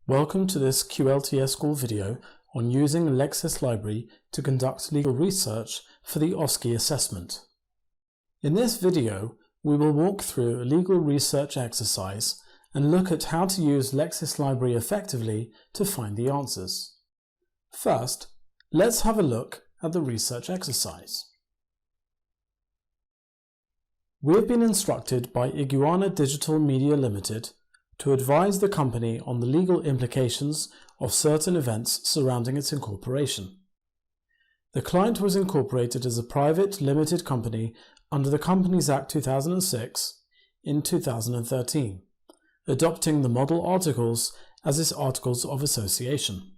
Welcome to this QLTS school video on using LexisLibrary to conduct legal research for the OSCE assessment. In this video, we will walk through a legal research exercise and look at how to use LexisLibrary effectively to find the answers. First, let's have a look at the research exercise. We have been instructed by Iguana Digital Media Limited to advise the company on the legal implications of certain events surrounding its incorporation. The client was incorporated as a private limited company under the Companies Act 2006 in 2013, adopting the model articles as its articles of association.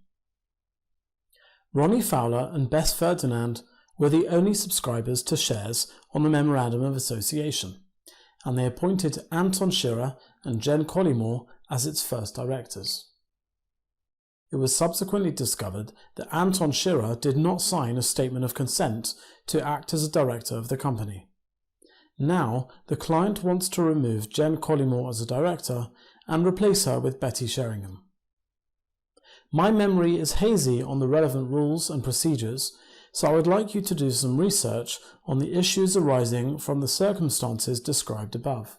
Ronnie Fowler and Bess Ferdinand were the only subscribers to shares on the Memorandum of Association, and they appointed Anton Shearer and Jen Collymore as its first directors. It was subsequently discovered that Anton Shearer did not sign a statement of consent to act as a director of the company. Now, the client wants to remove Jen Collymore as a director and replace her with Betty Sheringham. My memory is hazy on the relevant rules and procedures, so I would like you to do some research on the issues arising from the circumstances described above.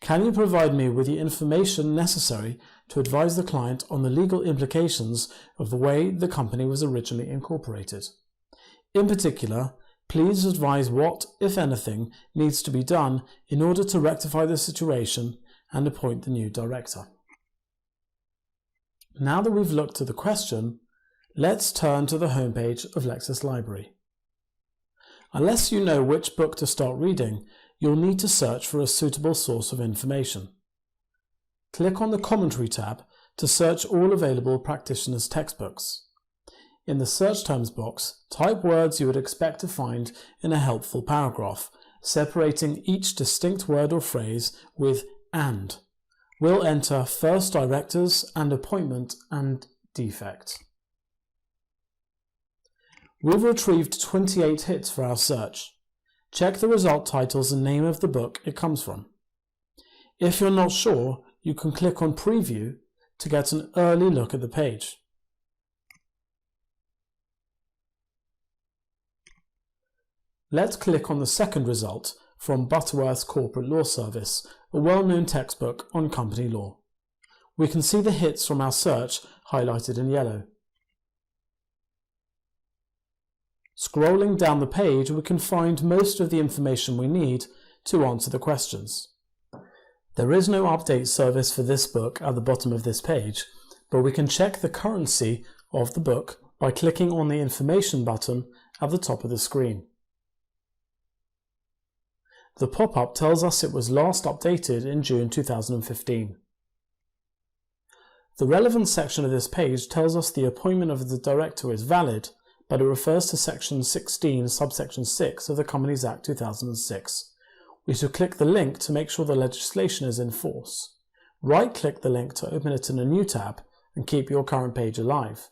Can you provide me with the information necessary to advise the client on the legal implications of the way the company was originally incorporated? In particular, please advise what, if anything, needs to be done in order to rectify the situation and appoint the new director. Now that we've looked at the question, let's turn to the homepage of LexisLibrary. Unless you know which book to start reading, you'll need to search for a suitable source of information. Click on the Commentary tab to search all available practitioners' textbooks. In the Search Terms box, type words you would expect to find in a helpful paragraph, separating each distinct word or phrase with "and." We'll enter first directors and appointment and defect. We've retrieved 28 hits for our search. Check the result titles and name of the book it comes from. If you're not sure, you can click on Preview to get an early look at the page. Let's click on the second result from Butterworth's Corporate Law Service, a well-known textbook on company law. We can see the hits from our search highlighted in yellow. Scrolling down the page, we can find most of the information we need to answer the questions. There is no update service for this book at the bottom of this page, but we can check the currency of the book by clicking on the Information button at the top of the screen. The pop-up tells us it was last updated in June 2015. The relevant section of this page tells us the appointment of the director is valid, but it refers to Section 16, subsection 6 of the Companies Act 2006. We should click the link to make sure the legislation is in force. Right-click the link to open it in a new tab and keep your current page alive.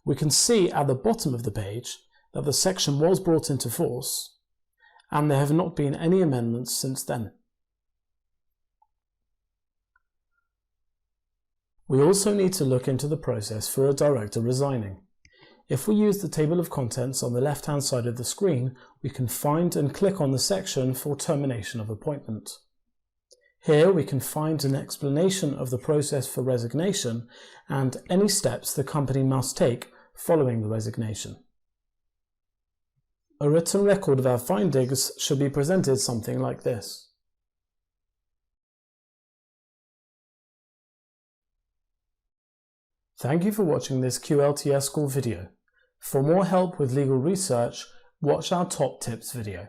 We can see at the bottom of the page that the section was brought into force, and there have not been any amendments since then. We also need to look into the process for a director resigning. If we use the table of contents on the left-hand side of the screen, we can find and click on the section for Termination of Appointment. Here we can find an explanation of the process for resignation and any steps the company must take following the resignation. A written record of our findings should be presented something like this. Thank you for watching this QLTS school video. For more help with legal research, watch our top tips video.